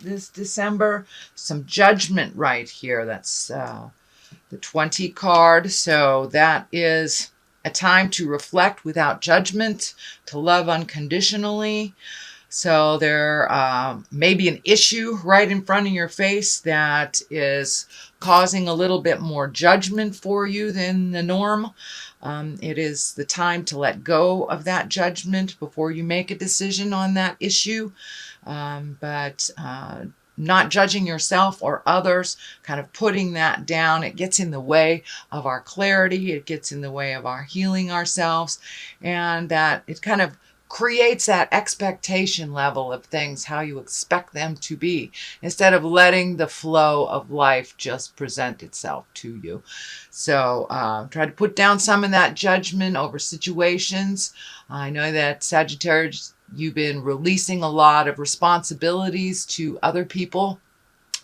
this December. Some judgment right here. That's the 20 card. So that is a time to reflect without judgment, to love unconditionally. So there may be an issue right in front of your face that is causing a little bit more judgment for you than the norm. It is the time to let go of that judgment before you make a decision on that issue. But not judging yourself or others, kind of putting that down, it gets in the way of our clarity. It gets in the way of our healing ourselves, and that it kind of creates that expectation level of things, how you expect them to be, instead of letting the flow of life just present itself to you. So try to put down some of that judgment over situations. I know that Sagittarius, you've been releasing a lot of responsibilities to other people,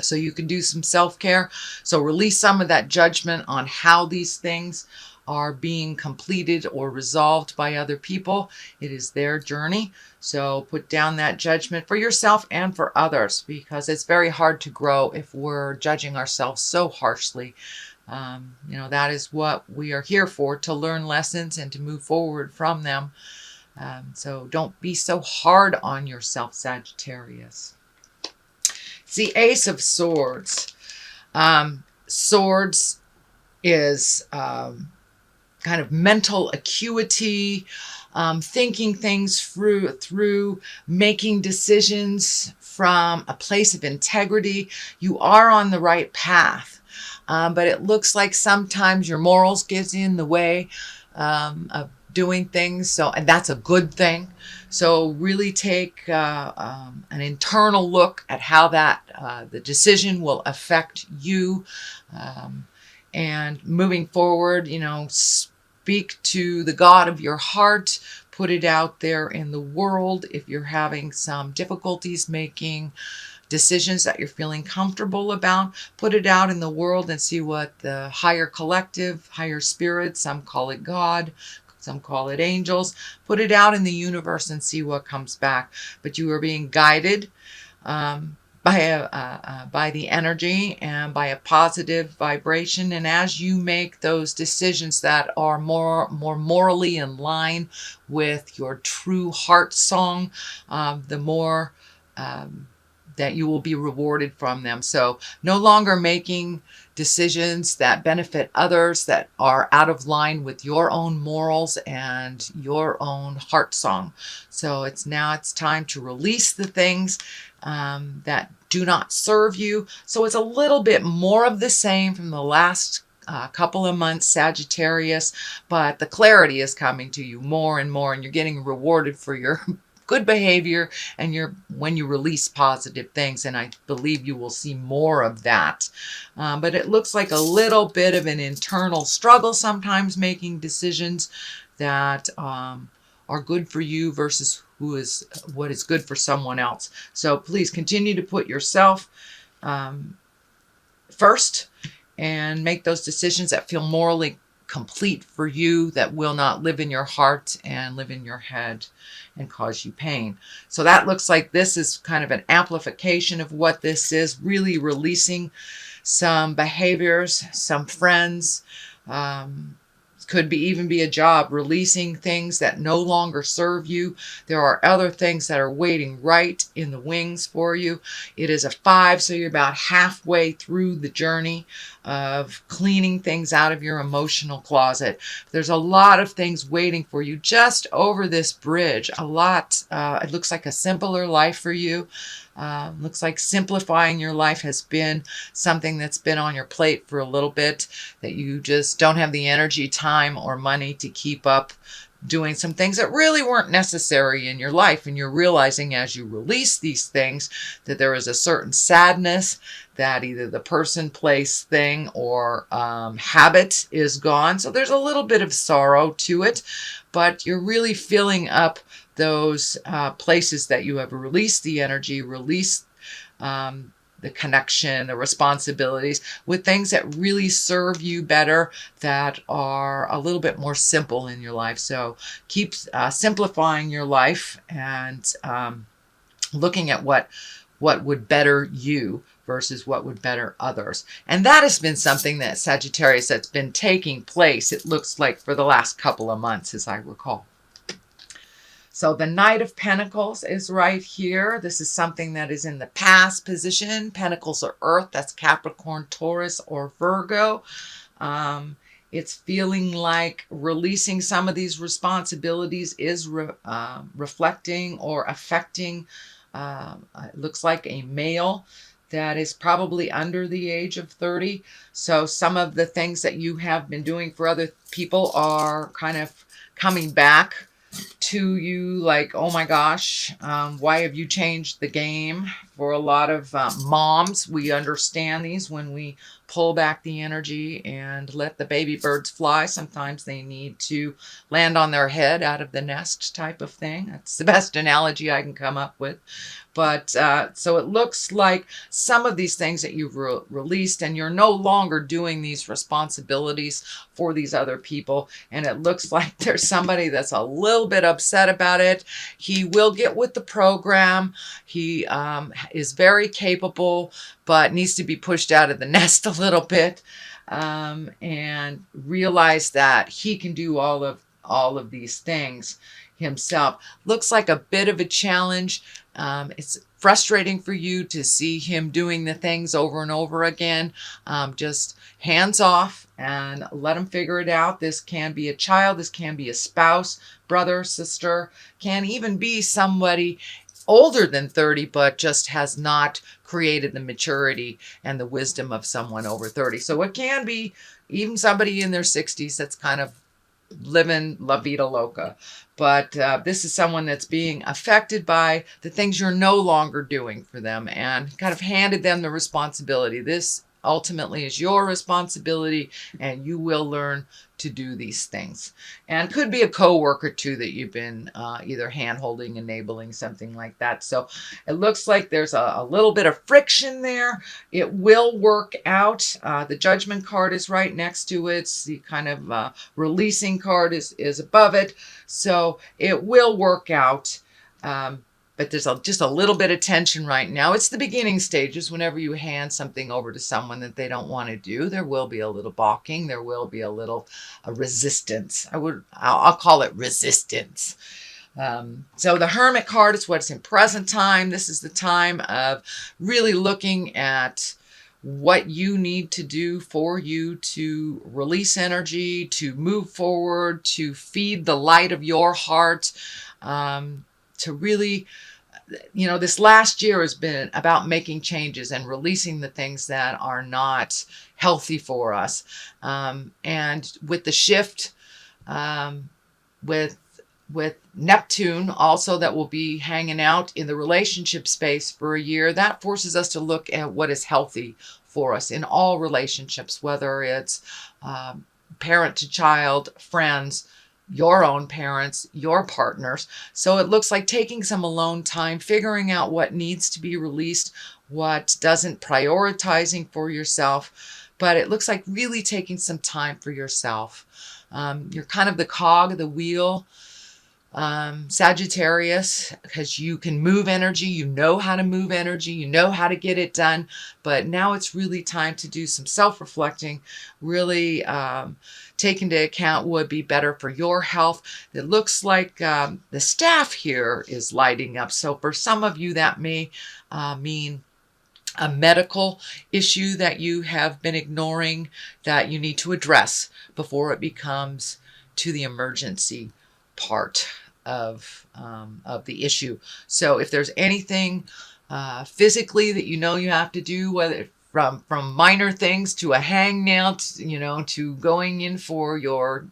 so you can do some self-care. So release some of that judgment on how these things are being completed or resolved by other people. It is their journey. So put down that judgment for yourself and for others, because it's very hard to grow if we're judging ourselves so harshly. That is what we are here for, to learn lessons and to move forward from them. So don't be so hard on yourself, Sagittarius. It's the Ace of Swords. Swords is kind of mental acuity, thinking things through, making decisions from a place of integrity. You are on the right path, but it looks like sometimes your morals get in the way of doing things. And that's a good thing. So really take an internal look at how that the decision will affect you. And moving forward, speak to the God of your heart, put it out there in the world. If you're having some difficulties making decisions that you're feeling comfortable about, put it out in the world and see what the higher collective, higher spirit, some call it God, some call it angels, put it out in the universe and see what comes back. But you are being guided by the energy and by a positive vibration. And as you make those decisions that are more morally in line with your true heart song, the more that you will be rewarded from them. So no longer making decisions that benefit others, that are out of line with your own morals and your own heart song. So it's time to release the things that do not serve you. So it's a little bit more of the same from the last couple of months, Sagittarius, but the clarity is coming to you more and more, and you're getting rewarded for your good behavior and when you release positive things. And I believe you will see more of that. But it looks like a little bit of an internal struggle sometimes, making decisions that are good for you versus what is good for someone else. So please continue to put yourself first and make those decisions that feel morally complete for you, that will not live in your heart and live in your head and cause you pain. So that looks like this is kind of an amplification of what this is, really releasing some behaviors, some friends, could even be a job, releasing things that no longer serve you. There are other things that are waiting right in the wings for you. It is a 5, so you're about halfway through the journey of cleaning things out of your emotional closet. There's a lot of things waiting for you just over this bridge. A lot. It looks like a simpler life for you. Looks like simplifying your life has been something that's been on your plate for a little bit, that you just don't have the energy, time, or money to keep up doing some things that really weren't necessary in your life. And you're realizing as you release these things that there is a certain sadness, that either the person, place, thing, or habit is gone. So there's a little bit of sorrow to it, but you're really filling up those places that you have released the energy, released the connection, the responsibilities, with things that really serve you better, that are a little bit more simple in your life. So keep simplifying your life and looking at what what would better you versus what would better others. And that has been something that Sagittarius that's been taking place, it looks like, for the last couple of months, as I recall. So the Knight of Pentacles is right here. This is something that is in the past position. Pentacles are Earth. That's Capricorn, Taurus, or Virgo. It's feeling like releasing some of these responsibilities is reflecting or affecting, it looks like a male that is probably under the age of 30. So some of the things that you have been doing for other people are kind of coming back to you, like, oh my gosh, why have you changed the game? For a lot of moms, we understand these when we pull back the energy and let the baby birds fly. Sometimes they need to land on their head out of the nest type of thing. That's the best analogy I can come up with. But so it looks like some of these things that you've released, and you're no longer doing these responsibilities for these other people. And it looks like there's somebody that's a little bit upset about it. He will get with the program. He is very capable, but needs to be pushed out of the nest a little bit, and realize that he can do all of these things himself. Looks like a bit of a challenge. It's frustrating for you to see him doing the things over and over again. Just hands off and let him figure it out. This can be a child. This can be a spouse, brother, sister, can even be somebody older than 30, but just has not created the maturity and the wisdom of someone over 30. So it can be even somebody in their 60s that's kind of living la vida loca. But this is someone that's being affected by the things you're no longer doing for them, and kind of handed them the responsibility. This ultimately is your responsibility, and you will learn to do these things. And could be a coworker too that you've been either hand-holding, enabling, something like that. So it looks like there's a little bit of friction there. It will work out. The Judgment card is right next to it. The kind of releasing card is above it. So it will work out. But there's just a little bit of tension right now. It's the beginning stages. Whenever you hand something over to someone that they don't want to do, there will be a little balking. There will be a little resistance. I'll call it resistance. So the Hermit card is what's in present time. This is the time of really looking at what you need to do for you to release energy, to move forward, to feed the light of your heart, to really, this last year has been about making changes and releasing the things that are not healthy for us. And with the shift, with Neptune also, that will be hanging out in the relationship space for a year, that forces us to look at what is healthy for us in all relationships, whether it's parent to child, friends, your own parents, your partners. So it looks like taking some alone time, figuring out what needs to be released, what doesn't, prioritizing for yourself. But it looks like really taking some time for yourself. You're kind of the cog of the wheel, Sagittarius, because you can move energy, you know how to move energy, you know how to get it done. But now it's really time to do some self-reflecting, really take into account what would be better for your health. It looks like the staff here is lighting up. So for some of you, that may mean a medical issue that you have been ignoring that you need to address before it becomes to the emergency part of the issue. So if there's anything physically that you have to do, whether from minor things to a hangnail, to going in for your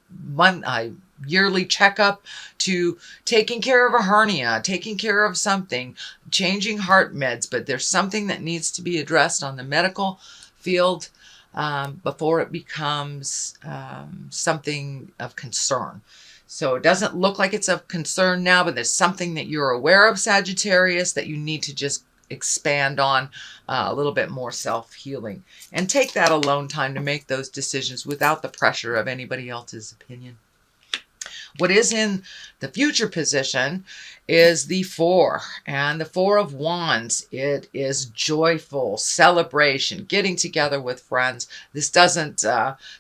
yearly checkup, to taking care of a hernia, taking care of something, changing heart meds, but there's something that needs to be addressed on the medical field before it becomes something of concern. So it doesn't look like it's of concern now, but there's something that you're aware of, Sagittarius, that you need to just expand on a little bit more self-healing. And take that alone time to make those decisions without the pressure of anybody else's opinion. What is in the future position is the 4, and the 4 of Wands. It is joyful celebration, getting together with friends. This doesn't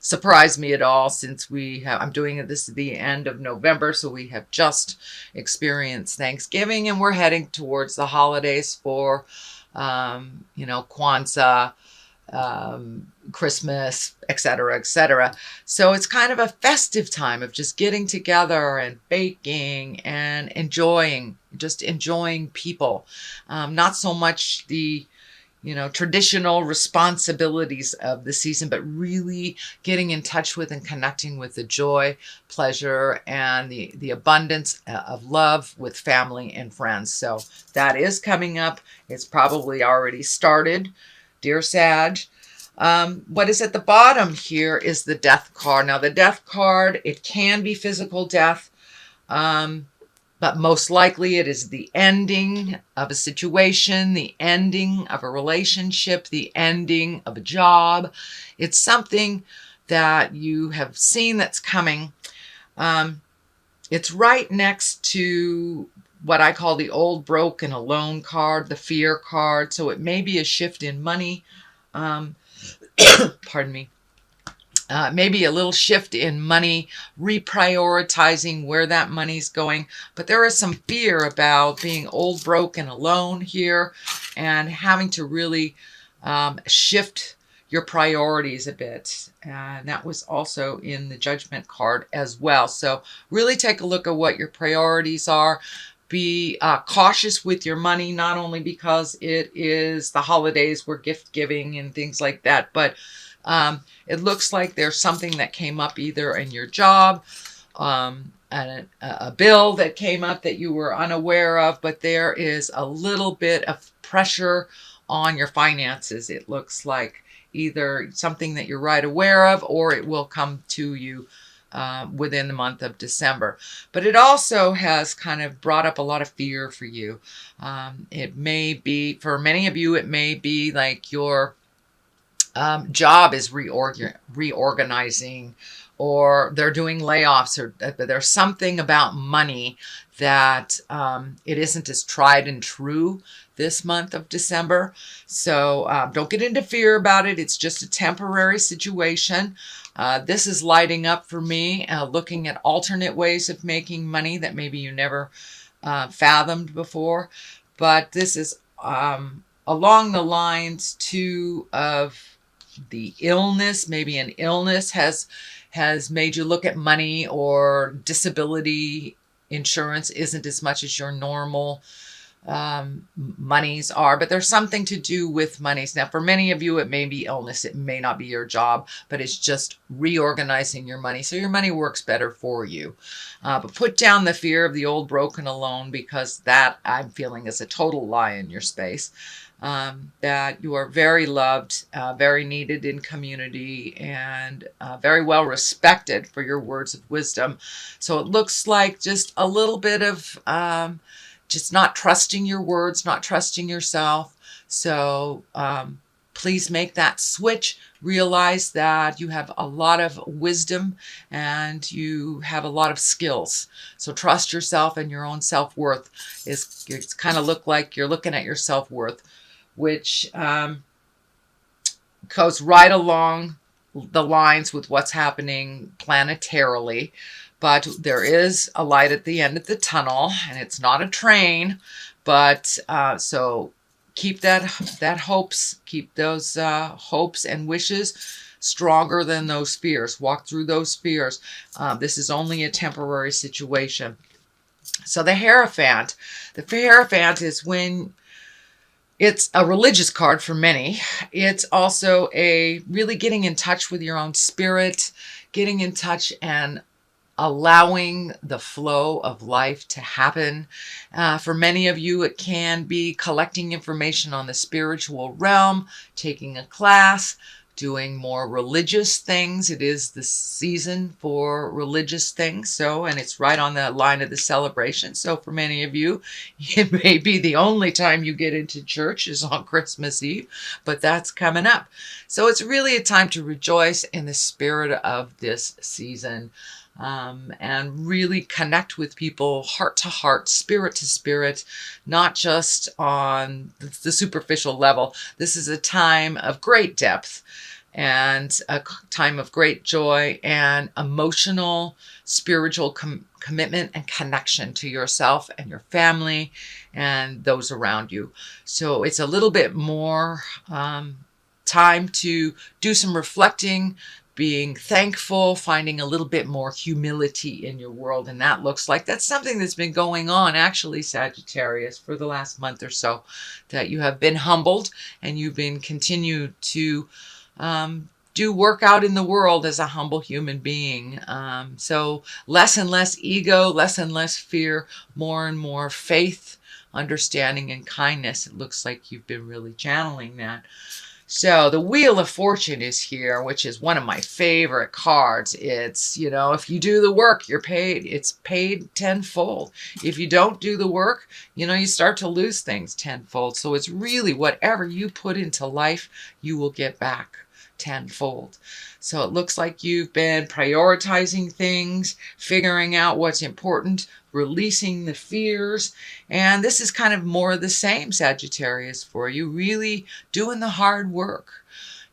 surprise me at all, since I'm doing this at the end of November, so we have just experienced Thanksgiving, and we're heading towards the holidays for Kwanzaa, Christmas, etc., etc. So it's kind of a festive time of just getting together and baking and enjoying people. Not so much the traditional responsibilities of the season, but really getting in touch with and connecting with the joy, pleasure, and the abundance of love with family and friends. So that is coming up. It's probably already started, dear Sag. What is at the bottom here is the Death card. Now, the Death card, it can be physical death, but most likely it is the ending of a situation, the ending of a relationship, the ending of a job. It's something that you have seen that's coming. It's right next to what I call the old, broke, and alone card, the Fear card. So it may be a shift in money. Pardon me. Maybe a little shift in money, reprioritizing where that money's going. But there is some fear about being old, broke, and alone here, and having to really shift your priorities a bit. And that was also in the Judgment card as well. So really take a look at what your priorities are. Be cautious with your money, not only because it is the holidays, we're gift giving and things like that, but it looks like there's something that came up either in your job, and a bill that came up that you were unaware of, but there is a little bit of pressure on your finances. It looks like either something that you're right aware of, or it will come to you within the month of December. But it also has kind of brought up a lot of fear for you. It may be, for many of you, it may be like your job is reorganizing, or they're doing layoffs, or there's something about money that it isn't as tried and true this month of December. So don't get into fear about it. It's just a temporary situation. This is lighting up for me, looking at alternate ways of making money that maybe you never fathomed before. But this is along the lines too of the illness. Maybe an illness has made you look at money, or disability insurance isn't as much as your normal monies are, but there's something to do with monies. Now, for many of you, it may be illness. It may not be your job, but it's just reorganizing your money so your money works better for you. But put down the fear of the old, broken, alone, because that, I'm feeling, is a total lie in your space. That you are very loved, very needed in community, and very well respected for your words of wisdom. So it looks like just a little bit of just not trusting your words, not trusting yourself. So please make that switch. Realize that you have a lot of wisdom and you have a lot of skills. So trust yourself, and your own self-worth it's kind of look like you're looking at your self-worth, which goes right along the lines with what's happening planetarily. But there is a light at the end of the tunnel, and it's not a train. But so keep that hopes, keep those hopes and wishes stronger than those fears. Walk through those fears. This is only a temporary situation. So the Hierophant. The Hierophant is when it's a religious card for many. It's also a really getting in touch with your own spirit, getting in touch and allowing the flow of life to happen. For many of you, it can be collecting information on the spiritual realm, taking a class, doing more religious things. It is the season for religious things. So, and it's right on the line of the celebration. So for many of you, it may be the only time you get into church is on Christmas Eve, but that's coming up. So it's really a time to rejoice in the spirit of this season. and really connect with people heart to heart, spirit to spirit, not just on the superficial level. This is a time of great depth and a time of great joy and emotional, spiritual commitment and connection to yourself and your family and those around you. So it's a little bit more time to do some reflecting, being thankful, finding a little bit more humility in your world. And that's something that's been going on, actually, Sagittarius, for the last month or so, that you have been humbled and you've been continued to do work out in the world as a humble human being. So less and less ego, less and less fear, more and more faith, understanding, and kindness. It looks like you've been really channeling that. So the Wheel of Fortune is here, which is one of my favorite cards. It's, if you do the work, you're paid. It's paid tenfold. If you don't do the work, you start to lose things tenfold. So it's really whatever you put into life, you will get back tenfold. So it looks like you've been prioritizing things, figuring out what's important, releasing the fears. And this is kind of more of the same, Sagittarius, for you, really doing the hard work,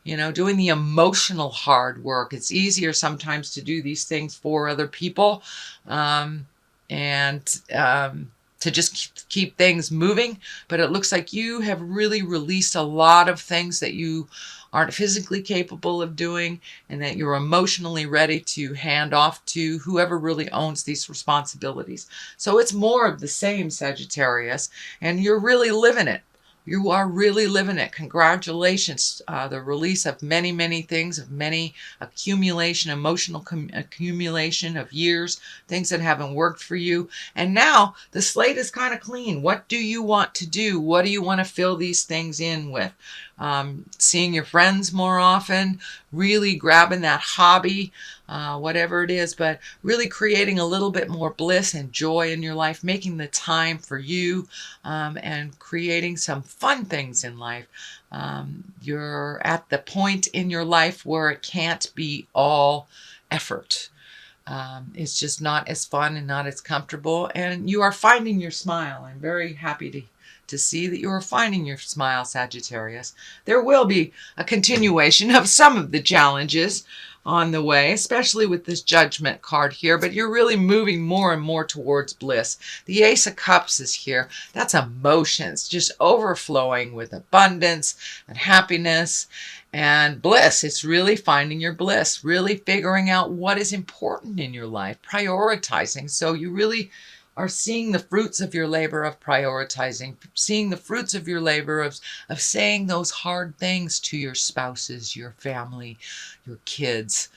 doing the emotional hard work. It's easier sometimes to do these things for other people and to just keep things moving. But it looks like you have really released a lot of things that you aren't physically capable of doing, and that you're emotionally ready to hand off to whoever really owns these responsibilities. So it's more of the same, Sagittarius, and you're really living it. You are really living it. Congratulations. The release of many, many things, of many accumulation, emotional accumulation of years, things that haven't worked for you. And now the slate is kind of clean. What do you want to do? What do you want to fill these things in with? Seeing your friends more often, really grabbing that hobby, whatever it is, but really creating a little bit more bliss and joy in your life, making the time for you, and creating some fun things in life. You're at the point in your life where it can't be all effort. It's just not as fun and not as comfortable, and you are finding your smile. I'm very happy to see that you are finding your smile, Sagittarius. There will be a continuation of some of the challenges on the way, especially with this Judgment card here, but you're really moving more and more towards bliss. The Ace of Cups is here. That's emotions, just overflowing with abundance and happiness and bliss. It's really finding your bliss, really figuring out what is important in your life, prioritizing. So you really are seeing the fruits of your labor of prioritizing, seeing the fruits of your labor of saying those hard things to your spouses, your family, your kids,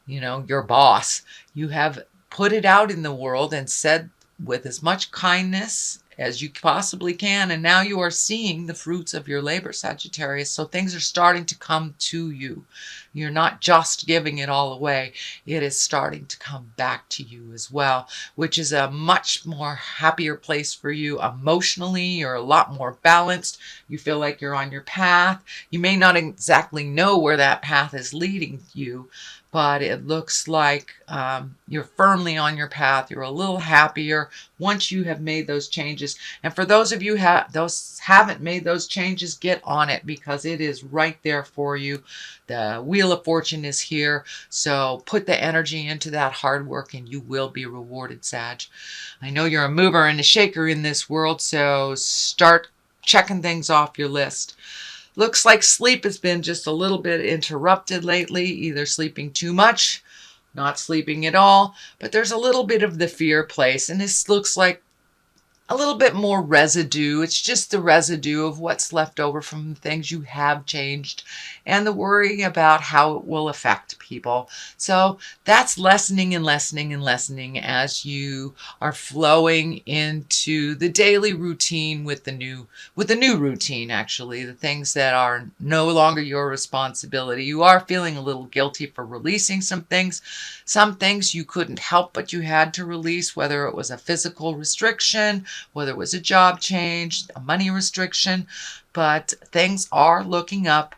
your boss. You have put it out in the world and said with as much kindness as you possibly can, and now you are seeing the fruits of your labor, Sagittarius. So things are starting to come to you. You're not just giving it all away. It is starting to come back to you as well, which is a much more happier place for you emotionally. You're a lot more balanced. You feel like you're on your path. You may not exactly know where that path is leading you, but it looks like you're firmly on your path. You're a little happier once you have made those changes. And for those of you those haven't made those changes, get on it, because it is right there for you. The Wheel of Fortune is here. So put the energy into that hard work and you will be rewarded, Sag. I know you're a mover and a shaker in this world, so start checking things off your list. Looks like sleep has been just a little bit interrupted lately, either sleeping too much, not sleeping at all, but there's a little bit of the fear place, and this looks like a little bit more residue. It's just the residue of what's left over from the things you have changed and the worry about how it will affect people. So that's lessening and lessening and lessening as you are flowing into the daily routine with the new routine, actually, the things that are no longer your responsibility. You are feeling a little guilty for releasing some things. Some things you couldn't help but you had to release, whether it was a physical restriction, whether it was a job change, a money restriction, but things are looking up.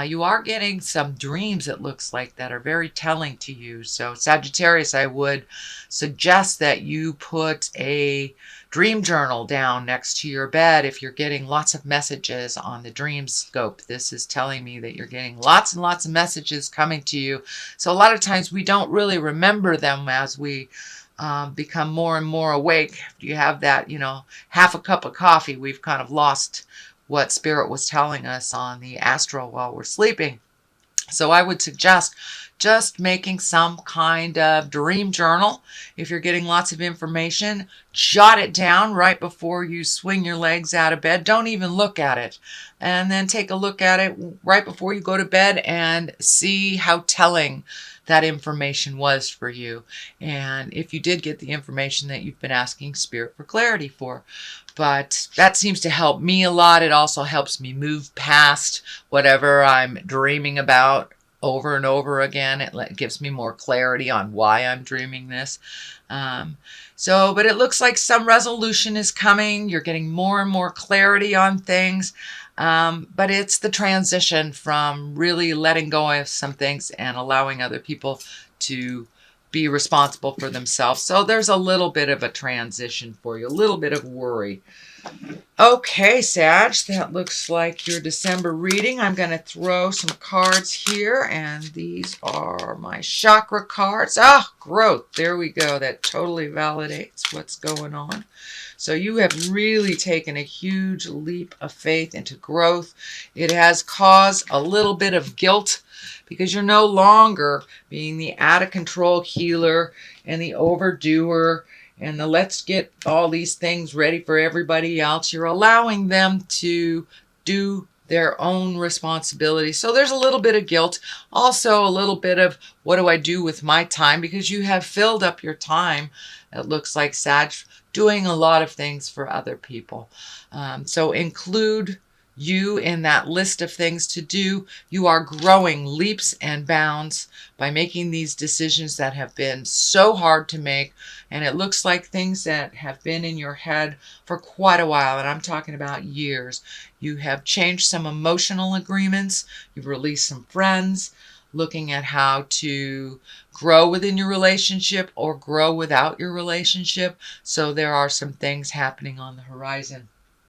You are getting some dreams, it looks like, that are very telling to you. So Sagittarius, I would suggest that you put a dream journal down next to your bed if you're getting lots of messages on the dream scope. This is telling me that you're getting lots and lots of messages coming to you. So a lot of times we don't really remember them as we become more and more awake. You have that, half a cup of coffee, we've kind of lost what Spirit was telling us on the astral while we're sleeping. So I would suggest just making some kind of dream journal. If you're getting lots of information, jot it down right before you swing your legs out of bed. Don't even look at it. And then take a look at it right before you go to bed and see how telling that information was for you. And if you did get the information that you've been asking Spirit for clarity for. But that seems to help me a lot. It also helps me move past whatever I'm dreaming about over and over again. It gives me more clarity on why I'm dreaming this. But it looks like some resolution is coming. You're getting more and more clarity on things. But it's the transition from really letting go of some things and allowing other people to be responsible for themselves. So there's a little bit of a transition for you, a little bit of worry. Okay, Sag, that looks like your December reading. I'm going to throw some cards here, and these are my chakra cards. Growth. There we go. That totally validates what's going on. So you have really taken a huge leap of faith into growth. It has caused a little bit of guilt because you're no longer being the out-of-control healer and the overdoer and the let's get all these things ready for everybody else. You're allowing them to do their own responsibility. So there's a little bit of guilt. Also a little bit of what do I do with my time? Because you have filled up your time, it looks like, Sag, doing a lot of things for other people. So include you in that list of things to do. You are growing leaps and bounds by making these decisions that have been so hard to make. And it looks like things that have been in your head for quite a while, and I'm talking about years. You have changed some emotional agreements. You've released some friends, looking at how to grow within your relationship or grow without your relationship. So there are some things happening on the horizon.